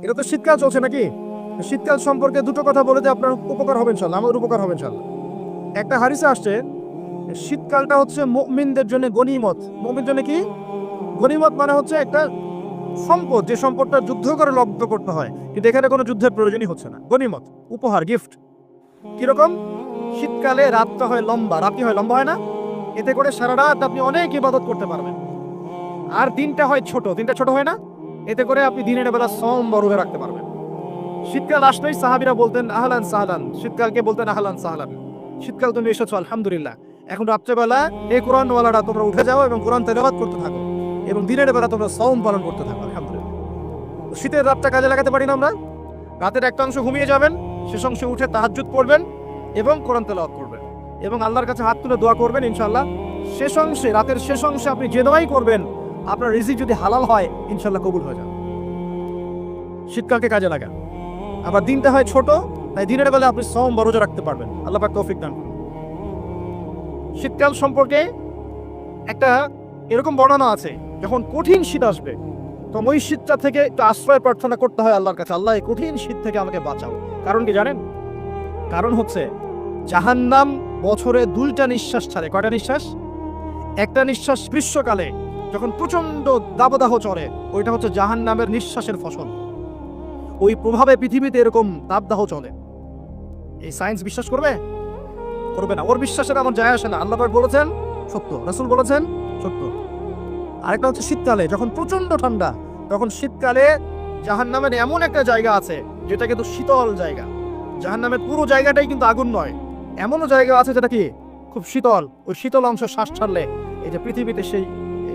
এটা তো শীতকাল চলছে নাকি? শীতকাল সম্পর্কে দুটো কথা বলে যে আপনার উপকার হবে ইনশাআল্লাহ, আমাদের উপকার হবে ইনশাআল্লাহ। একটা হাদিসে আসছে শীতকালটা হচ্ছে মুমিনদের জন্য গনিমত। মুমিনদের জন্য কি গনিমত? মানে হচ্ছে একটা সম্পদ, যে সম্পদটা যুদ্ধ করে লব্ধ করতে হয়, কিন্তু এখানে কোনো যুদ্ধের প্রয়োজনই হচ্ছে না। গনিমত, উপহার, গিফট। কিরকম? শীতকালে রাতটা হয় লম্বা, রাতি হয় লম্বা, হয় না? এতে করে সারা রাত আপনি অনেক ইবাদত করতে পারবেন। আর দিনটা হয় ছোট, দিনটা ছোট হয় না? এতে করে আপনি দিনের বেলা সম বরুহে রাখতে পারবেন। শীতকাল আসলেই সাহাবীরা বলতেন আহলান সাহলান, শীতকালকে বলতেন আহলান সাহলান, শীতকাল তুমি এসেছো আলহামদুলিল্লাহ। এখন রাত্রেবেলা এই কোরআনওয়ালারা তোমরা উঠে যাও এবং কোরআন তেলাওয়াত করতে থাকো, এবং দিনের বেলা তোমরা সওম পালন করতে থাকো আলহামদুলিল্লাহ। শীতের রাতটা কাজে লাগাতে পারি না আমরা? রাতের একটা অংশ ঘুমিয়ে যাবেন, শেষ অংশে উঠে তাহাজ্জুদ পড়বেন এবং কোরআন তেলাওয়াত করবেন এবং আল্লাহর কাছে হাত তুলে দোয়া করবেন ইনশাআল্লাহ। শেষ অংশে, রাতের শেষ অংশে আপনি যে দোয়াই করবেন, আপনার রিজিক যদি হালাল হয় ইনশাআল্লাহ কবুল হয়ে যাবে। শীতকালকে কাজে লাগা। আবার দিনটা হয় ছোট, তাই দিনের বেলা আপনি সওম বা রোজা রাখতে পারবেন। আল্লাহ পাক তৌফিক দান করুন। শীতকাল সম্পর্কে একটা এরকম বর্ণনা আছে, যখন কঠিন শীত আসবে তখন ওই শীতটা থেকে একটু আশ্রয় প্রার্থনা করতে হয় আল্লাহর কাছে, আল্লাহ এই কঠিন শীত থেকে আমাকে বাঁচাও। কারণ কি জানেন? কারণ হচ্ছে জাহান্নাম বছরে 2টা নিঃশ্বাস ছাড়ে। কয়টা নিঃশ্বাস? একটা নিঃশ্বাস গ্রীষ্মকালে যখন প্রচন্ড দাবদাহ চলে, ওইটা হচ্ছে জাহান্নামের নিঃশ্বাসের ফসল। ওই প্রভাবে পৃথিবীতে এরকম দাবদাহ চলে। এই সায়েন্স বিশ্বাস করবে? করবে না। ওর বিশ্বাসের আমার যায় আসে না। আল্লাহ পাক বলেছেন সত্য, রাসূল বলেছেন সত্য। আরেকটা হচ্ছে শীতকালে যখন প্রচন্ড ঠান্ডা, তখন শীতকালে জাহান্নামের এমন একটা জায়গা আছে যেটা কিন্তু শীতল জায়গা। জাহান্নামের পুরো জায়গাটাই কিন্তু আগুন নয়, এমনও জায়গা আছে যেটা কি খুব শীতল। ওই শীতল অংশ শ্বাস ছাড়লে এই যে পৃথিবীতে সেই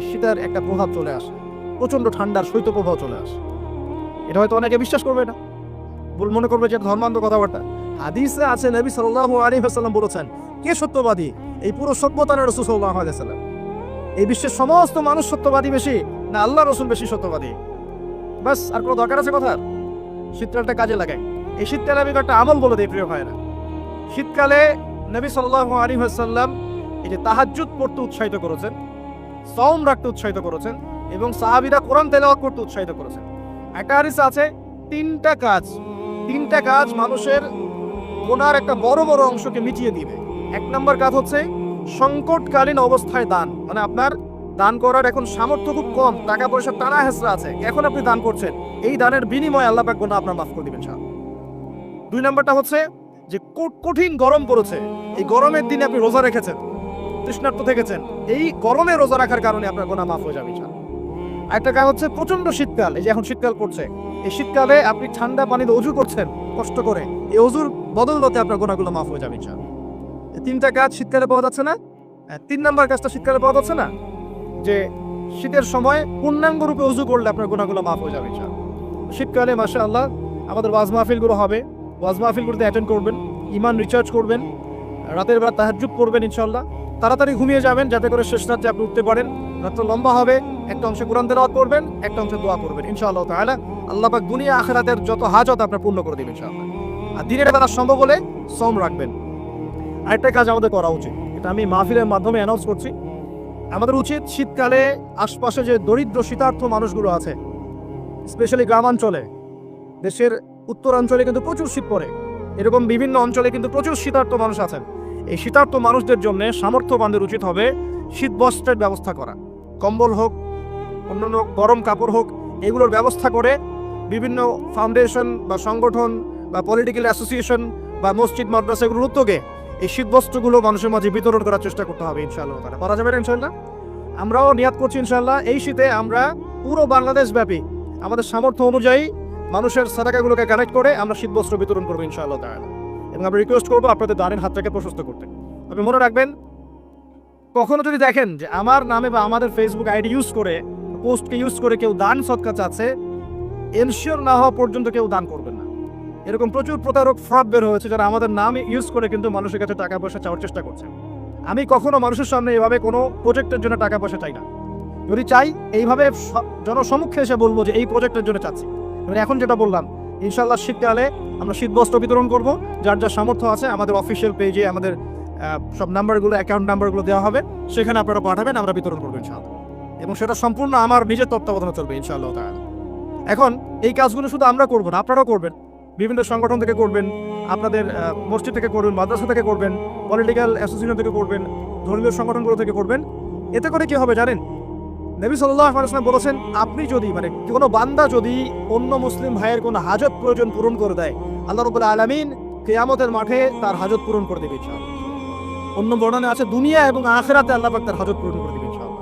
শীতের একটা প্রভাব চলে আসে, প্রচন্ড ঠান্ডার শৈত্যপ্রবাহ চলে আসে। এটা হয়তো অনেকে বিশ্বাস করবে না, মনে করবে যে ধর্মান্ধ কথাবার্তা। হাদিসে আছে নবী সাল্লাল্লাহু আলাইহি ওয়াসাল্লাম বলেছেন, কে সত্যবাদী? এই পুরো সভ্যতার রাসূল সাল্লাল্লাহু আলাইহি ওয়াসাল্লাম। এই বিশ্বের সমস্ত মানুষ সত্যবাদী বেশি না আল্লাহ রাসূল বেশি সত্যবাদী? বাস, আর কোনো দরকার আছে কথার? শীতকালটা কাজে লাগাই। এই শীতকালে আমি একটা আমল বলে দিই প্রিয় ভাইরা। শীতকালে নবী সাল্লাল্লাহু আলাইহি ওয়াসাল্লাম এই যে তাহাজ্জুদ পড়তে উৎসাহিত করেছেন, সওম রাখতে উৎসাহিত করেছেন এবং সাহাবীরা কোরআন তেলাওয়াত করতে উৎসাহিত করেছেন। একটা হাদিসে আছে তিনটা কাজ মানুষের গুনার একটা বড় বড় অংশকে মিটিয়ে দিবে। 1 নম্বর কাজ হচ্ছে সংকটকালীন অবস্থায় দান। মানে আপনার দান করার এখন সামর্থ্য খুব কম, টাকা পয়সা টানা হেসরা আছে, এখন আপনি দান করছেন, এই দানের বিনিময়ে আল্লাহ পাক গুনাহ আপনার মাফ করে দিবেন ইনশাআল্লাহ। 2 নম্বরটা হচ্ছে যে কঠিন গরম পড়েছে, এই গরমের দিনে আপনি রোজা রেখেছেন, তৃষ্ণার্ত থেকেছেন, এই গরমে রোজা রাখার কারণে আপনার গুনাহ মাফ হয়ে যাবে ইনশাআল্লাহ। আরেকটা কাজ হচ্ছে প্রচন্ড শীতকাল, এই যে এখন শীতকাল পড়ছে, এই শীতকালে আপনি ঠান্ডা পানিতে ওযু করছেন কষ্ট করে, এই ওযুর বদৌলতে আপনার গুনাহগুলো মাফ হয়ে যাবে ইনশাআল্লাহ। এই 3টা কাজ শীতকালে পাওয়া যাচ্ছে না? 3 নম্বর কাজটা শীতকালে পাওয়া যাচ্ছে না, যে শীতের সময় পূর্ণাঙ্গ রূপে ওযু করলে আপনার গুনাহগুলো মাফ হয়ে যাবে ইনশাআল্লাহ। শীতকালে মাশাআল্লাহ আমাদের ওয়াজ মাহফিলগুলো হবে, ওয়াজ মাহফিলগুলোতে অ্যাটেন্ড করবেন, ঈমান রিচার্জ করবেন, রাতের বেলা তাহাজ্জুদ পড়বেন ইনশাআল্লাহ। তাড়াতাড়ি ঘুমিয়ে যাবেন যাতে করে শেষ রাতে আপনি উঠতে পারেন। রাতটা লম্বা হবে, একটা অংশে কোরআন তেলাওয়াত করবেন, একটা অংশে দোয়া করবেন ইনশাআল্লাহ তাআলা। আল্লাহ পাক দুনিয়া আখিরাতের যত হাজত আপনার পূর্ণ করে দিবেন ইনশাআল্লাহ। আর দিনের বেলা সম্ভব হলে সওম রাখবেন। আরেকটা কাজ আমাদের করা উচিত, এটা আমি মাহফিলের মাধ্যমে অ্যানাউন্স করছি। আমাদের উচিত শীতকালে আশপাশে যে দরিদ্র শীতার্থ মানুষগুলো আছে, স্পেশালি গ্রামাঞ্চলে, দেশের উত্তরাঞ্চলে কিন্তু প্রচুর শীত পড়ে, এরকম বিভিন্ন অঞ্চলে কিন্তু প্রচুর শীতার্থ মানুষ আছেন। এই শীতার্থ মানুষদের জন্য সামর্থ্যবানদের উচিত হবে শীত বস্ত্রের ব্যবস্থা করা। কম্বল হোক, অন্যান্য গরম কাপড় হোক, এগুলোর ব্যবস্থা করে বিভিন্ন ফাউন্ডেশন বা সংগঠন বা পলিটিক্যাল অ্যাসোসিয়েশন বা মসজিদ মাদ্রাসা এগুলোর উদ্যোগে এই শীতবস্ত্রগুলো মানুষের মাঝে বিতরণ করার চেষ্টা করতে হবে ইনশাআল্লাহ। পারা যাবে না ইনশাআল্লাহ? আমরাও নিয়াত করছি ইনশাআল্লাহ এই শীতে আমরা পুরো বাংলাদেশ ব্যাপী আমাদের সামর্থ্য অনুযায়ী মানুষের সাদাকাগুলোকে কালেক্ট করে আমরা শীতবস্ত্র বিতরণ করবো ইনশাআল্লাহ তাআলা। এবং আমরা রিকোয়েস্ট করবো আপনাদের দানের হাতটাকে প্রশস্ত করতে। আপনি মনে রাখবেন, কখনো যদি দেখেন যে আমার নামে বা আমাদের ফেসবুক আইডি ইউজ করে, পোস্টকে ইউজ করে কেউ দান সদকা চাচ্ছে, এনশিওর না হওয়া পর্যন্ত কেউ দান করবেন না। এরকম প্রচুর প্রতারক ফ্রড বের হয়েছে যারা আমাদের নাম ইউজ করে কিন্তু মানুষের কাছে টাকা পয়সা চাওয়ার চেষ্টা করছে। আমি কখনো মানুষের সামনে এভাবে কোনো প্রজেক্টের জন্য টাকা পয়সা চাই না। যদি চাই এইভাবে জনসমক্ষে এসে বলবো যে এই প্রজেক্টের জন্য চাচ্ছি। এখন যেটা বললাম, ইনশাআল্লাহ শীতকালে আমরা শীতবস্ত্র বিতরণ করব, যার যার সামর্থ্য আছে আমাদের অফিসিয়াল পেজে আমাদের সব নাম্বারগুলো, অ্যাকাউন্ট নাম্বারগুলো দেওয়া হবে, সেখানে আপনারা পাঠাবেন, আমরা বিতরণ করবো ইনশাআল্লাহ। এবং সেটা সম্পূর্ণ আমার নিজের তত্ত্বাবধানে চলবে ইনশাআল্লাহ তাআলা। এখন এই কাজগুলো শুধু আমরা করবো না, আপনারাও করবেন। বিভিন্ন সংগঠন থেকে করবেন, আপনাদের মসজিদ থেকে করবেন, মাদ্রাসা থেকে করবেন, পলিটিক্যাল অ্যাসোসিয়েশন থেকে করবেন, ধর্মীয় সংগঠনগুলো থেকে করবেন। এতে করে কি হবে জানেন? নবী সাল্লাল্লাহু আলাইহি ওয়াসাল্লাম বলেছেন, আপনি যদি কোনো বান্দা যদি অন্য মুসলিম ভাইয়ের কোনো হাজত প্রয়োজন পূরণ করে দেয়, আল্লাহ রাব্বুল আলামিন কিয়ামতের মাঠে তার হাজত পূরণ করে দেবে ইনশাআল্লাহ। অন্য বর্ণনা আছে দুনিয়া এবং আখিরাতে আল্লাহ পাক তার হাজত পূরণ করে দেবে ইনশাআল্লাহ।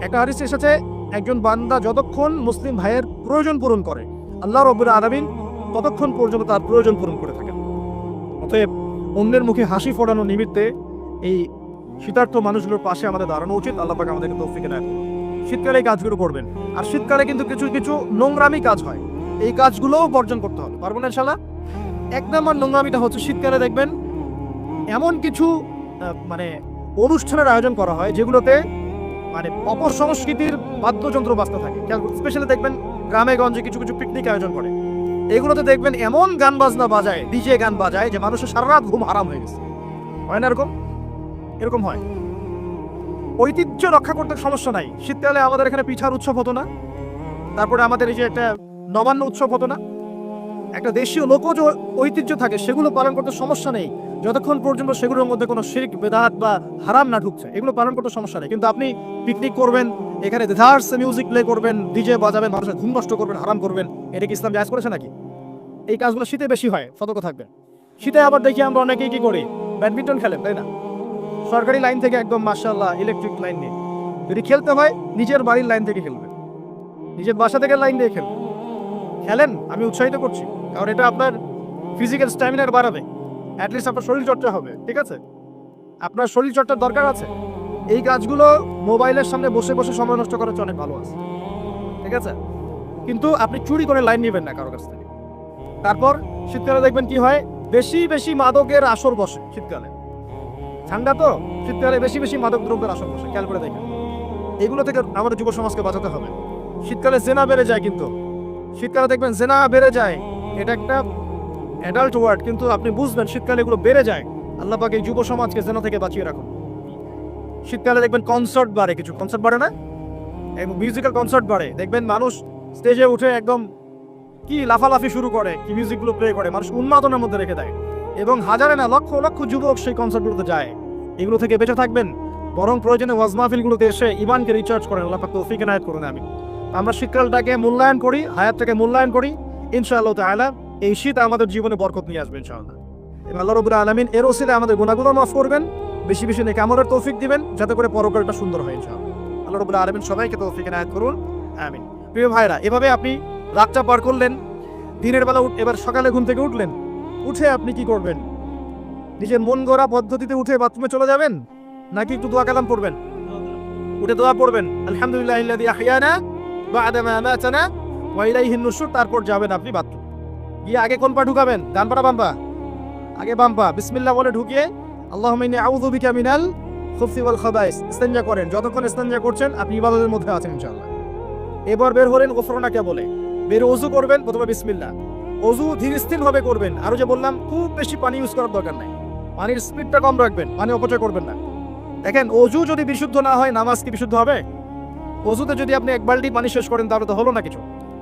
একটা হাদিসে এসেছে, একজন বান্দা যতক্ষণ মুসলিম ভাইয়ের প্রয়োজন পূরণ করে, আল্লাহ রাব্বুল আলামিন ততক্ষণ পর্যন্ত তার প্রয়োজন পূরণ করে থাকেন। অতএব অন্যের মুখে হাসি ফোটানোর নিমিত্তে এই শীতার্থ মানুষগুলোর পাশে আমাদের দাঁড়ানো উচিত। আল্লাহ পাক আমাদেরকে তৌফিক দেন। শীতকালে এই কাজগুলো করবেন। আর শীতকালে কিন্তু কিছু কিছু নোংরামি কাজ হয়, এই কাজগুলোও বর্জন করতে হবে। পারবো না ইনশাআল্লাহ? এক নম্বর নোংরামিটা হচ্ছে, শীতকালে দেখবেন এমন কিছু অনুষ্ঠানের আয়োজন করা হয় যেগুলোতে অপর সংস্কৃতির বাদ্যযন্ত্র বাজতে থাকে। স্পেশালি দেখবেন গ্রামে গঞ্জে কিছু কিছু পিকনিক আয়োজন করে, এগুলোতে দেখবেন এমন গান বাজনা বাজায়, ডিজে গান বাজায় যে মানুষের সারা রাত ঘুম হারাম হয়ে গেছে। হয় না এরকম? এরকম হয়। ঐতিহ্য রক্ষা করতে সমস্যা নাই। শীতকালে আমাদের এখানে পিঠার উৎসব হতো না, তারপরে আমাদের এই যে একটা নবান্ন উৎসব হতো না, একটা দেশীয় লোকজ ঐতিহ্য থাকে, সেগুলো পালন করতে সমস্যা নেই যতক্ষণ পর্যন্ত সেগুলোর মধ্যে কোনো শিরক বেদাত বা হারাম না ঢুকছে। এগুলো পালন করতে সমস্যা নেই। কিন্তু আপনি পিকনিক করবেন, এখানে দেদার্স মিউজিক প্লে করবেন, ডিজে বাজাবেন, মানুষের ঘুম নষ্ট করবেন, হারাম করবেন, এটা কি ইসলাম জায়েজ করেছে নাকি? এই কাজগুলো শীতে বেশি হয়, সতর্ক থাকবেন। শীতে আবার দেখি আমরা অনেকেই কি করি, ব্যাডমিন্টন খেলেন, তাই না? সরকারি লাইন থেকে একদম মাশাআল্লাহ ইলেকট্রিক লাইন নিয়ে। যদি খেলতে হয় নিজের বাড়ির লাইন থেকে খেলবেন, নিজের বাসা থেকে লাইন দিয়ে খেলেন। আমি উৎসাহিত করছি, কারণ এটা আপনার ফিজিক্যাল স্ট্যামিনার বাড়াবে, অ্যাটলিস্ট আপনার শরীর চর্চা হবে। ঠিক আছে, আপনার শরীর চর্চার দরকার আছে। এই কাজগুলো মোবাইলের সামনে বসে বসে সময় নষ্ট করার অনেক ভালো আছে। ঠিক আছে, কিন্তু আপনি চুরি করে লাইন নেবেন না কারো কাছ থেকে। তারপর শীতকালে দেখবেন কি হয়, বেশি বেশি মাদকের আসর বসে। শীতকালে ঠান্ডা তো, শীতকালে বেশি বেশি মাদক দ্রব্যের আসর বসে, খেয়াল করে দেখেন। এগুলো থেকে আমাদের যুব সমাজকে বাঁচাতে হবে। শীতকালে জেনা বেড়ে যায়, কিন্তু শীতকালে দেখবেন জেনা বেড়ে যায়, এটা একটা অ্যাডাল্ট ওয়ার্ড, কিন্তু আপনি বুঝবেন শীতকালে এগুলো বেড়ে যায়। আল্লাহ পাক এই যুব সমাজকে জেনা থেকে বাঁচিয়ে রাখুন। শীতকালে দেখবেন কনসার্ট বাড়ে, কিছু কনসার্ট বাড়ে না, এবং মিউজিক্যাল কনসার্ট বাড়ে। দেখবেন মানুষ স্টেজে উঠে একদম কি লাফালাফি শুরু করে, কি মিউজিকগুলো প্লে করে, মানুষ উন্মাদনের মধ্যে রেখে দেয়, এবং হাজারে না লক্ষ লক্ষ যুবক সেই কনসার্টগুলোতে যায়। এগুলো থেকে বেঁচে থাকবেন, বরং প্রয়োজনে ওয়াজ মাহফিলগুলোতে এসে ইমানকে রিচার্জ করেন। আল্লাহ পাক তৌফিক এনায়েত করুন। আমরা শীতকালটাকে মূল্যায়ন করি, হায়াতটাকে মূল্যায়ন করি। ইনশাআল্লাহ তাআলা এই শীত আমাদের জীবনে বরকত নিয়ে আসবে ইনশাআল্লাহ। এবং আল্লাহ রাব্বুল আলামিন এর ওসিলে আমাদের গুনাহগুলো মাফ করবেন, বেশি বেশি নেক আমলের তৌফিক দিবেন, যাতে করে পরকালটা সুন্দর হয় ইনশাআল্লাহ। আল্লাহ রাব্বুল আলামিন সবাইকে তৌফিক এনায়েত করুন, আমিন। প্রিয় ভাইরা, এভাবে আপনি রাতটা পার করলেন, দিনের বেলা এবার সকালে ঘুম থেকে উঠলেন, উঠে আপনি কি করবেন? নিজের মন গড়া পদ্ধতিতে উঠে বাথরুমে চলে যাবেন, নাকি একটু দোয়া কালাম পড়বেন? উঠে দোয়া পড়বেন, আলহামদুলিল্লাহিল্লাযী আহইয়ানা বা'দা মা আমাতানা ওয়া ইলাইহিন নুশুর। তারপর যাবেন আপনি বাথরুম গিয়ে, আগে কোন পা ঢুকাবেন? ডান পা বাম পা? আগে বাম পা। বিসমিল্লাহ বলে ঢুকিয়ে আল্লাহুম্মা ইন্নী আউযু বিকা মিনাল খুবসি ওয়াল খাবাইস ইস্তেনজা করেন। যতক্ষণ ইস্তেনজা করছেন আপনি ইবাদতের মধ্যে আছেন ইনশাআল্লাহ। এবার বের হলেন, গোফরানাকে বলে বের ওযু করবেন। প্রথমে বিসমিল্লাহ, ওযু ধীর স্থির ভাবে করবেন। আরো যে বললাম, খুব বেশি পানি ইউজ করার দরকার নাই, পানির স্পিডটা কম রাখবেন, পানি অপচয় করবেন না। দেখেন, ওযু যদি বিশুদ্ধ না হয়, নামাজ কি বিশুদ্ধ হবে? ওযুতে যদি আপনি এক বালতি পানি শেষ করেন তাহলে তো হলো না কিছু।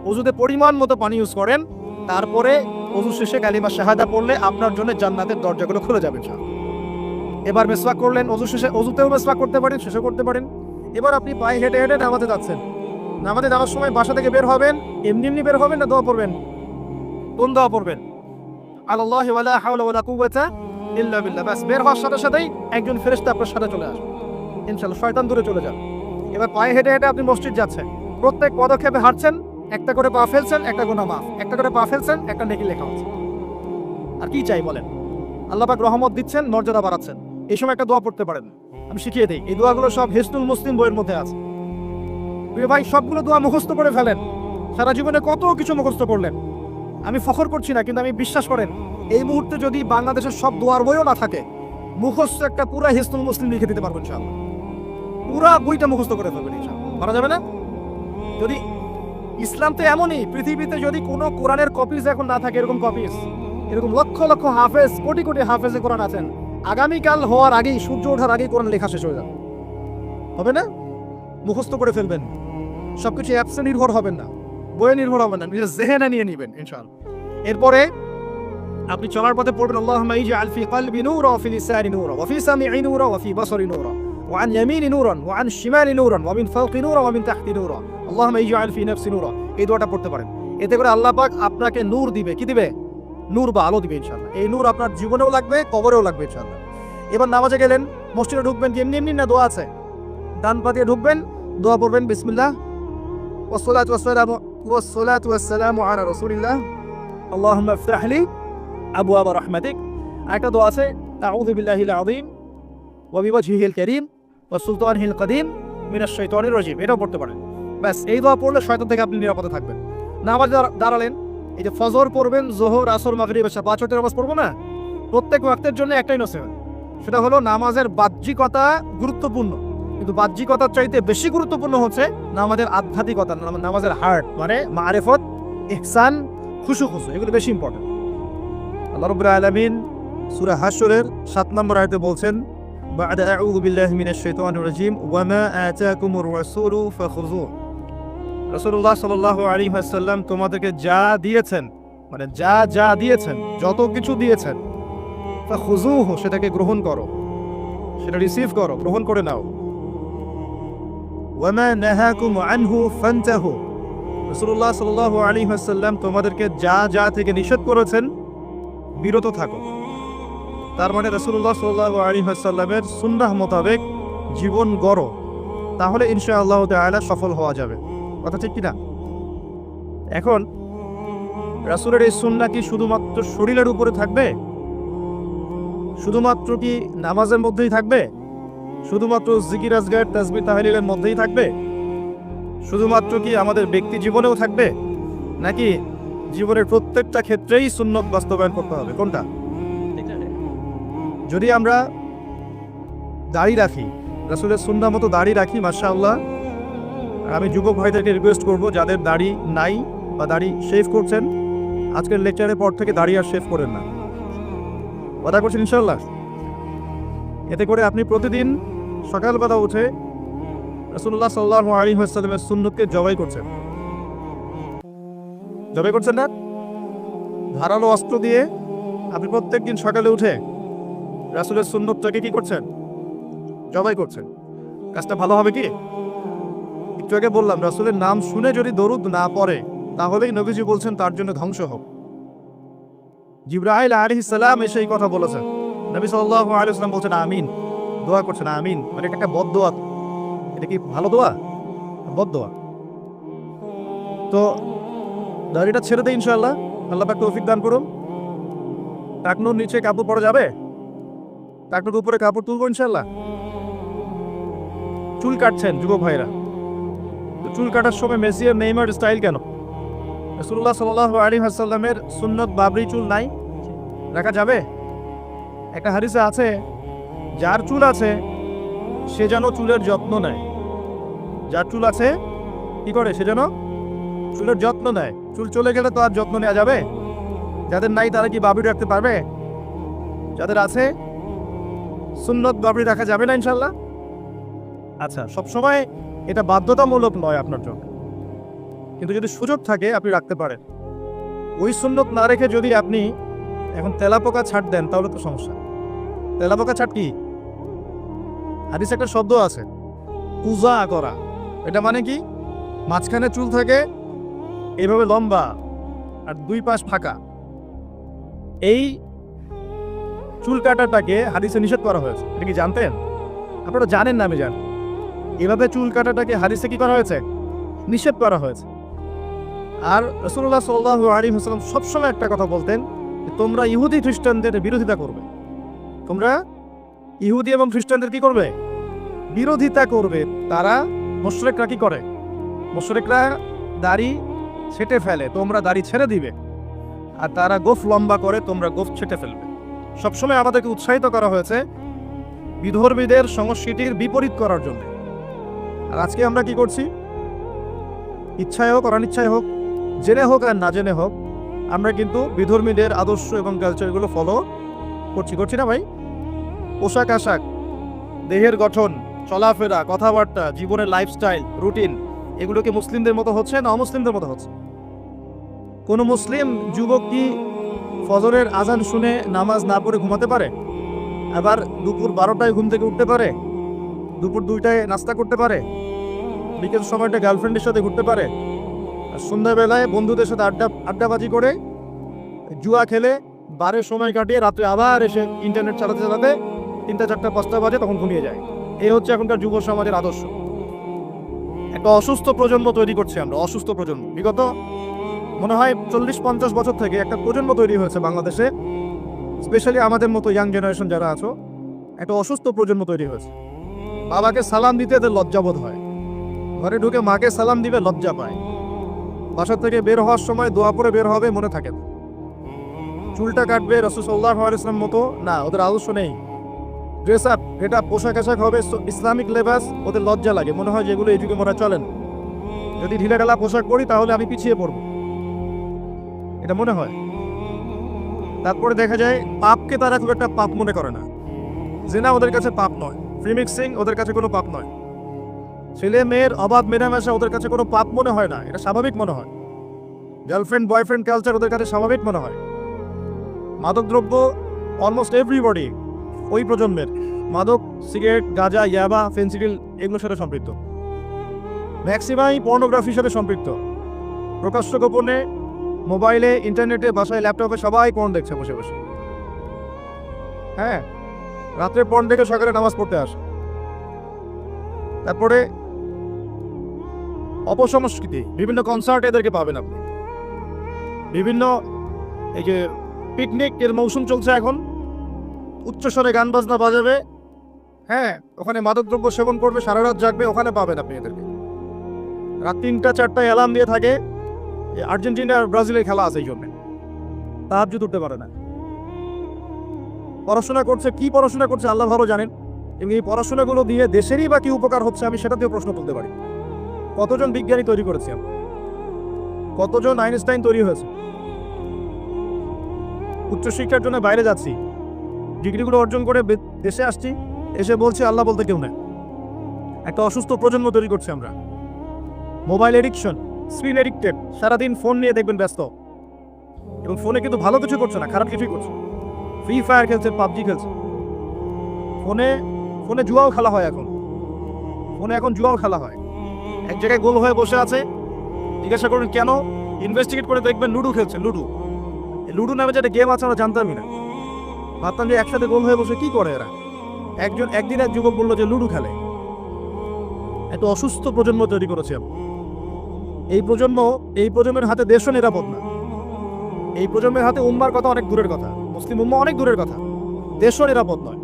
ওযুতে পরিমাণ মতো পানি ইউজ করেন, তারপরে ওযু শেষে কালিমা শাহাদা পড়লে আপনার জন্য জান্নাতের দরজাগুলো খুলে যাবে ইনশাআল্লাহ। এবার মিসওয়াক করলেন, ওযু শেষে, ওযুতেও মিসওয়াক করতে পারেন, শেষে করতে পারেন। এবার আপনি পায়ে হেঁটে হেঁটে নামাজে যাচ্ছেন। নামাজে যাওয়ার সময় বাসা থেকে বের হবেন, এমনি এমনি বের হবেন না দোয়া পড়বেন? কোন দোয়া পড়বেন? আল্লাহি ওয়ালা হাওলা ওয়ালা কুওয়াতা ইল্লা বিল্লাহ। বাস, বের হওয়ার সাথে সাথেই একজন ফেরেশতা আপনার সাথে চলে আসবে ইনশাআল্লাহ, শয়তান দূরে চলে যাবে। এবার পায়ে হেঁটে হেঁটে আপনি মসজিদ যাচ্ছেন, প্রত্যেক পদক্ষেপে হাঁটছেন, একটা করে পা ফেলছেন, একটা গুনাহ মাফ, একটা করে পা ফেলছেন, একটা নেকি লেখা হচ্ছে। আর কি চাই বলেন? আল্লাহ পাক রহমত দিচ্ছেন, মর্যাদা বাড়াচ্ছেন। এই সময় একটা দোয়া পড়তে পারেন, আমি শিখিয়ে দিই। এই দোয়াগুলো সব হিসনুল মুসলিম বইয়ের মধ্যে আছে। প্রিয় ভাই, সবগুলো দোয়া মুখস্থ করে ফেলেন। সারা জীবনে কত কিছু মুখস্থ করলেন, আমি ফখর করছি না, কিন্তু আমি বিশ্বাস করেন, এই মুহূর্তে যদি বাংলাদেশের সব দোয়ার বইও না থাকে, মুখস্থ একটা পুরা হিসনুল মুসলিম লিখে দিতে পারবেন ইনশাআল্লাহ। পুরা বইটা মুখস্থ করে ফেলবেন ইনশাআল্লাহ। পারা যাবে না? যদি ইসলাম তো এমনই, পৃথিবীতে যদি কোনো কোরআনের কপিজ এখন না থাকে, এরকম কপিজ, এরকম লক্ষ লক্ষ হাফেজ, কোটি কোটি হাফেজে কোরআন আছেন, আগামীকাল হওয়ার আগেই, সূর্য ওঠার আগেই কোরআন লেখা শেষ হয়ে যাবে। হবে না? মুখস্থ করে ফেলবেন, সবকিছু অ্যাপসে নির্ভর হবেন না। বইয়ে নির্ভর হবেন না, নিজের জেহেনে নিয়ে নেবেন ইনশাআল্লাহ। এরপরে আপনি চলার পথে পড়বেন আল্লাহুম্মা ইজআল ফি কলবি নূরা ওয়া ফি লিসানি নূরা ওয়া ফি সামঈ নূরা ওয়া ফি বাসারি নূরা ওয়া আন ইয়ামিনি নূরান ওয়া আন শিমালি নূরান ওয়া মিন ফাওকি নূরা ওয়া মিন তাহতি নূরা আল্লাহুম্মা ইজআল ফি নাফসি নূরা। এই দোয়াটা পড়তে পারেন। এতে করে আল্লাহ পাক আপনাকে নূর দিবে। কি দিবে? নূর বা আলো দিবে ইনশাআল্লাহ। এই নূর আপনার জীবনেও লাগবে, কবরেও লাগবে ইনশাআল্লাহ। এবার নামাজে গেলেন, মসজিদে ঢুকবেন, এমনি এমনি না দোয়া আছে। ডান পা দিয়ে ঢুকবেন, দোয়া পড়বেন বিসমিল্লাহ ওয়াসসালাতু ওয়াসসালামু আলা রাসূলিল্লাহ আল্লাহুম্মা ইফতাহ লি আবওয়াব রাহমাতিক। একটা দোয়া আছে আউযু বিল্লাহিল আযীম ওয়া বিওয়াজহিল কারীম ওয়া সুলতানিল কাদীম মিনাশ শাইতানির রাজীম। এটাও পড়তে পারেন। ব্যাস এই দোয়া পড়লে শয়তান থেকে আপনি নিরাপদে থাকবেন। নামাজে দাঁড়ালেন, এই যে ফজর পড়বেন, যোহর, আসর, মাগরিব, এশা 5 ওয়াক্তের নামাজ পড়বো না? প্রত্যেক ওয়াক্তের জন্য একটাই নসিহত, সেটা হলো নামাজের বাহ্যিকতা গুরুত্বপূর্ণ, কিন্তু বাহ্যিকতার চাইতে বেশি গুরুত্বপূর্ণ হচ্ছে নামাজের আধ্যাত্মিকতা, নামাজের হার্ট, মানে মারিফত, ইহসান, খুশু, এগুলো বেশি ইম্পর্টেন্ট। আল্লাহ রাব্বুল আলামিন সূরা হাশরের 7 নম্বর আয়াতে বলছেন বা'দা আউযু বিল্লাহি মিনাশ শাইতানির রাজীম ওয়া মা আতাকুমুর রাসূলু ফাখুযুহু। রাসূলুল্লাহ সাল্লাল্লাহু আলাইহি ওয়াসাল্লাম তোমাদেরকে যা দিয়েছেন, মানে যা দিয়েছেন, যত কিছু দিয়েছেন, ফাখুযুহু সেটাকে গ্রহণ করো, সেটা রিসিভ করো, গ্রহণ করে নাও। ওয়া মা নাহাকুম আনহু ফান্তাহু। রাসূলুল্লাহ সাল্লাল্লাহু আলাইহি ওয়াসাল্লাম তোমাদেরকে যা থেকে নিষেধ করেছেন বিরত থাকো। তার মানে রাসূলুল্লাহ সাল্লাল্লাহু আলাইহি ওয়াসাল্লামের সুন্নাহ মোতাবেক জীবন গড়ো, তাহলে ইনশাআল্লাহ তাআলা সফল হওয়া যাবে। কথা ঠিক কিনা? এখন রাসূলের এই সুন্নাহ কি শুধুমাত্র শরীরের উপরে থাকবে? শুধুমাত্র কি নামাজের মধ্যেই থাকবে? শুধুমাত্র জিকির আজগার তাসবিহ তাহলিলের মধ্যেই থাকবে? শুধুমাত্র কি আমাদের ব্যক্তি জীবনেও থাকবে? নাকি জীবনের প্রত্যেকটা ক্ষেত্রেই সুন্নাত বাস্তবায়ন করতে হবে? কোনটা? যদি আমরা দাড়ি রাখি, রাসূলের সুন্নাহ মতো দাড়ি রাখি, মাশাআল্লাহ, আমি যুবক ভাইদেরকে রিকোয়েস্ট করব যাদের দাড়ি নাই বা দাড়ি শেভ করছেন, আজকের লেকচারের পর থেকে দাড়ি আর শেভ করেন না। কথা করছেন ইনশাআল্লাহ? এতে করে আপনি প্রতিদিন সকালবেলা উঠে রাসূলুল্লাহ সাল্লাল্লাহু আলাইহি ওয়াসাল্লামের সুন্নতকে জবাই করছেন। জবাই করছেন না? ধারালো অস্ত্র দিয়ে আপনি প্রত্যেকদিন সকালে উঠে রাসূলের সুন্নতটাকে কি করছেন? জবাই করছেন। কাজটা ভালো হবে কি? একটু আগে বললাম রাসূলের নাম শুনে যদি দরুদ না পড়ে তাহলেই নবীজি বলছেন তার জন্য ধ্বংস হোক। জিবরাইল আলাইহিস সালাম এসে এই কথা বলেছেন, নবী সাল্লাল্লাহু আলাইহি ওয়াসাল্লাম বলছেন আমিন, দোয়া করছেন আমিন, মানে এটা একটা বদদোয়া। এটা কি ভালো দোয়া? বদদোয়া। তো দাড়িটা ছেড়ে দেই ইনশাআল্লাহ, আল্লাহ পাক তৌফিক দান করুন। টাকনুর নিচে কাপড় পরা যাবে? টাকনুর উপরে কাপড় তুলবো ইনশাআল্লাহ। চুল কাটছেন যুবক ভাইরা, তো চুল কাটার সময় মেসি আর নেইমার স্টাইল কেন? রাসূলুল্লাহ সাল্লাল্লাহু আলাইহি ওয়াসাল্লামের সুন্নত বাবরি চুল নাই, রাখা যাবে? একটা হাদিসে আছে যার চুল আছে সে যেন চুলের যত্ন নেয়। যার চুল আছে কি করে? সে যেন চুলের যত্ন নেয়। চুল চলে গেলে তো আর যত্ন নেওয়া যাবে? যাদের নাই তারা কি বাবরি রাখতে পারবে? যাদের আছে সুন্নত বাবরি রাখা যাবে না ইনশাআল্লাহ? আচ্ছা, সবসময় এটা বাধ্যতামূলক নয় আপনার জন্য, কিন্তু যদি সুযোগ থাকে আপনি রাখতে পারেন। ওই সুন্নত না রেখে যদি আপনি এখন তেলাপোকা ছাড় দেন তাহলে তো সমস্যা। তেলাপোকা ছাড় কি? হাদিসে একটা শব্দ আছে কুজা করা। এটা মানে কি? মাঝখানে চুল থাকে এইভাবে লম্বা আর দুই পাশ ফাঁকা। এই চুল কাটাটাকে হাদিসে নিষেধ করা হয়েছে। এটা কি জানতেন? আপনারা জানেন না? আমি জানি। এভাবে চুল কাটাটাকে হাদিসে কি করা হয়েছে? নিষেধ করা হয়েছে। আর রাসূলুল্লাহ সাল্লাল্লাহু আলাইহি ওয়াসাল্লাম সবসময় একটা কথা বলতেন, তোমরা ইহুদি খ্রিস্টানদের বিরোধিতা করবে। তোমরা ইহুদি এবং খ্রিস্টানদের কি করবে? বিরোধিতা করবে। তারা মুশরিকরা কি করে? মুশরিকরা দাড়ি ছেটে ফেলে, তোমরা দাড়ি ছেড়ে দিবে। আর তারা গোফ লম্বা করে, তোমরা গোফ ছেটে ফেলবে। সবসময় আমাদেরকে উৎসাহিত করা হয়েছে বিধর্মীদের সংস্কৃতির বিপরীত করার জন্য। আর আজকে আমরা কি করছি? ইচ্ছায় হোক আর অনিচ্ছায় হোক, জেনে হোক আর না জেনে হোক, আমরা কিন্তু বিধর্মীদের আদর্শ এবং কালচারগুলো ফলো করছি না ভাই? পোশাক আশাক, দেহের গঠন, চলাফেরা, কথাবার্তা, জীবনের লাইফস্টাইল, রুটিন, এগুলো কি মুসলিমদের মতো হচ্ছে না অমুসলিমদের মতো হচ্ছে? কোনো মুসলিম যুবক কি ফজরের আজান শুনে নামাজ না পড়ে ঘুমাতে পারে? আবার দুপুর 12টায় ঘুম থেকে উঠতে পারে? দুপুর 2টায় নাস্তা করতে পারে? বিকেল সময়টা গার্লফ্রেন্ডের সাথে ঘুরতে পারে? আর সন্ধ্যাবেলায় বন্ধুদের সাথে আড্ডাবাজি করে জুয়া খেলে বারের সময় কাটিয়ে রাত্রে আবার এসে ইন্টারনেট চালাতে চালাতে 3টা 4টা 5টা বাজে তখন ঘুমিয়ে যায়। এই হচ্ছে এখনকার যুব সমাজের আদর্শ। একটা অসুস্থ প্রজন্ম তৈরি করছি আমরা, অসুস্থ প্রজন্ম। বিগত মনে হয় 40-50 বছর থেকে একটা প্রজন্ম তৈরি হয়েছে বাংলাদেশে, স্পেশালি আমাদের মতো ইয়াং জেনারেশন যারা আছো, একটা অসুস্থ প্রজন্ম তৈরি হয়েছে। বাবাকে সালাম দিতে এদের লজ্জাবোধ হয়, ঘরে ঢুকে মাকে সালাম দিবে লজ্জা পায়, বাসা থেকে বের হওয়ার সময় দোয়া পরে বের হবে মনে থাকে, চুলটা কাটবে রাসূল সাল্লাল্লাহু আলাইহি ওয়াসাল্লাম মতো না, ওদের আদর্শ নেই। ড্রেস আপ, এটা পোশাক আশাক হবে ইসলামিক লেবাস, ওদের লজ্জা লাগে, মনে হয় যেগুলো এই যুগে মনে চলেন, যদি ঢিলেঢালা পোশাক পরি তাহলে আমি পিছিয়ে পড়ব, এটা মনে হয়। তারপরে দেখা যায় পাপকে তারা খুব একটা পাপ মনে করে না, জিনা ওদের কাছে পাপ নয়, প্রিমিক্সিং ওদের কাছে কোনো পাপ নয়, ছেলে মেয়ের অবাধ মেলামেশা ওদের কাছে কোনো পাপ মনে হয় না, এটা স্বাভাবিক মনে হয়। গার্লফ্রেন্ড বয়ফ্রেন্ড কালচার ওদের কাছে স্বাভাবিক মনে হয়। মাদকদ্রব্য অলমোস্ট এভরিবডি ওই প্রজন্মের মাদক, সিগারেট, গাঁজা, ইয়াবা, ফেন্সিডিল এগুলোর সাথে সম্পৃক্ত, ম্যাক্সিমাই পর্নোগ্রাফির সাথে সম্পৃক্ত। প্রকাশ্য গোপনে মোবাইলে, ইন্টারনেটে, বাসায়, ল্যাপটপে সবাই পর্ন দেখছে বসে বসে। হ্যাঁ, রাত্রে পর্ন দেখে সকালে নামাজ পড়তে আসে। তারপরে অপসংস্কৃতি, বিভিন্ন কনসার্টে এদেরকে পাবেন আপনি, বিভিন্ন এই যে পিকনিক এর মৌসুম চলছে এখন, উচ্চস্বরে গান বাজনা বাজাবে, হ্যাঁ, ওখানে মাদকদ্রব্য সেবন করবে, সারা রাত জাগবে, ওখানে পাবেন আপনি এদেরকে। রাত 3টা 4টায় অ্যালার্ম দিয়ে থাকে, আর্জেন্টিনা আর ব্রাজিলের খেলা আছে এই জন্য তাহাজ্জুদ উঠতে পারে না। পড়াশোনা করছে, কি পড়াশোনা করছে আল্লাহ ভালো জানেন, এবং এই পড়াশোনাগুলো দিয়ে দেশেরই বা কি উপকার হচ্ছে আমি সেটাতেও প্রশ্ন তুলতে পারি। কতজন বিজ্ঞানী তৈরি করেছি আমি, কতজন আইনস্টাইন তৈরি হয়েছে। উচ্চশিক্ষার জন্য বাইরে যাচ্ছি, ডিগ্রিগুলো অর্জন করে দেশে আসছি, এসে বলছি আল্লাহ বলতে কেউ নেই। একটা অসুস্থ প্রজন্ম তৈরি করছি আমরা। মোবাইল এডিকশন, স্ক্রিন এডিক্টেড, সারাদিন ফোন নিয়ে দেখবেন ব্যস্ত, এবং ফোনে কিন্তু ভালো কিছু করছে না, খারাপ কিছুই করছে। ফ্রি ফায়ার খেলছে, পাবজি খেলছে, ফোনে ফোনে জুয়াও খেলা হয় এখন, ফোনে এখন জুয়াও খেলা হয়। এক জায়গায় গোল হয়ে বসে আছে, জিজ্ঞাসা করুন কেন, ইনভেস্টিগেট করে দেখবেন লুডো খেলছে। লুডো নামে যেটা গেম আছে আমরা জানতামই না, ভাবতাম যে একসাথে গোল হয়ে বসে কি করে এরা। একদিন এক যুবক বললো যে লুডো খেলে। এত অসুস্থ প্রজন্ম তৈরি করেছে আমরা। এই প্রজন্মের হাতে দেশও নিরাপদ না, এই প্রজন্মের হাতে উম্মার কথা অনেক দূরের কথা, মুসলিম উম্মা অনেক দূরের কথা, দেশও নিরাপদ নয়।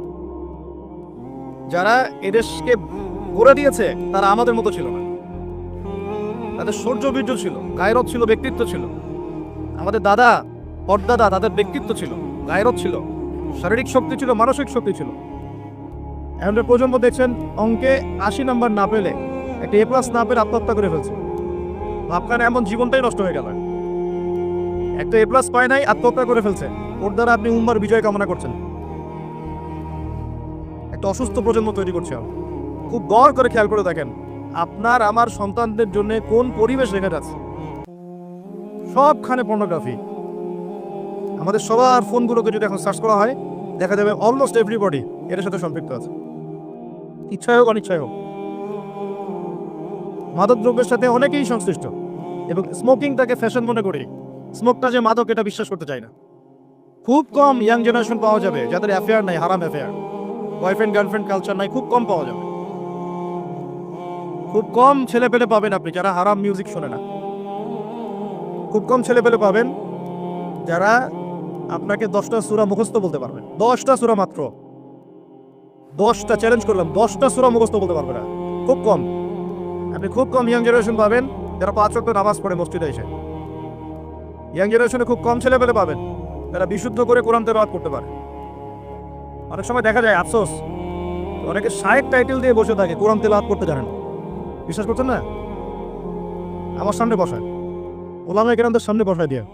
যারা এদেশকে গড়ে দিয়েছে তারা আমাদের মতো ছিল না, তাদের শৌর্য বীর্য ছিল, গায়রত ছিল, ব্যক্তিত্ব ছিল। আমাদের দাদা পরদাদা, তাদের ব্যক্তিত্ব ছিল, গায়রত ছিল, শারীরিক শক্তি ছিল, মানসিক শক্তি ছিল। এখন প্রজন্ম দেখছেন অঙ্কে 80 নাম্বার না পেলে, একটা A+ না পেলে আত্মহত্যা করে ফেলছে। ভাবখানে এমন জীবনটাই নষ্ট হয়ে গেল, একটা A+ পায় নাই, আত্মহত্যা করে ফেলছে। ওর দ্বারা আপনি উম্মার বিজয় কামনা করছেন। একটা অসুস্থ প্রজন্ম তৈরি করছে। খুব গড় করে খেয়াল করে দেখেন আপনার আমার সন্তানদের জন্য কোন পরিবেশ রেখে যাচ্ছে। সবখানে পর্নোগ্রাফি। আমাদের সবার ফোনগুলোকে যদি এখন সার্চ করা হয় দেখা যাবে অলমোস্ট এভরিবডি এর সাথে সম্পৃক্ত আছে, ইচ্ছায় হোক অনিচ্ছায় হোক। মাদকদ্রব্যের সাথে অনেকেই সংশ্লিষ্ট, এবং স্মোকিংটাকে ফ্যাশন মনে করি। স্মোকটা যে মাদক এটা বিশ্বাস করতে চাই না। খুব কম ইয়াং জেনারেশন পাওয়া যাবে যাদের অ্যাফেয়ার নাই, হারাম অ্যাফেয়ার, বয়ফ্রেন্ড গার্লফ্রেন্ড কালচার নাই, খুব কম পাওয়া যাবে। খুব কম ছেলে পেলে পাবেন আপনি যারা হারাম মিউজিক শোনে না। খুব কম ছেলে পেলে পাবেন যারা আপনাকে 10টা সূরা মুখস্থ বলতে পারবেন। 10টা সূরা মাত্র, 10টা চ্যালেঞ্জ করলাম, 10টা সূরা মুখস্থ বলতে পারবে না। খুব কম। আপনি খুব কম ইয়াং জেনারেশন পাবেন যারা 5 ওয়াক্ত নামাজ পড়ে মসজিদে এসে। ইয়াং জেনারেশনে খুব কম ছেলে পেলে পাবেন যারা বিশুদ্ধ করে কোরআন তেলাওয়াত করতে পারে। অনেক সময় দেখা যায় আফসোস, অনেকে শায়েখ টাইটেল দিয়ে বসে থাকে, কোরআন তেলাওয়াত করতে জানেন। বিশ্বাস করছেন না? আমার সামনে বসায়, ওলামায়ে কেরামদের সামনে বসায় দিয়ে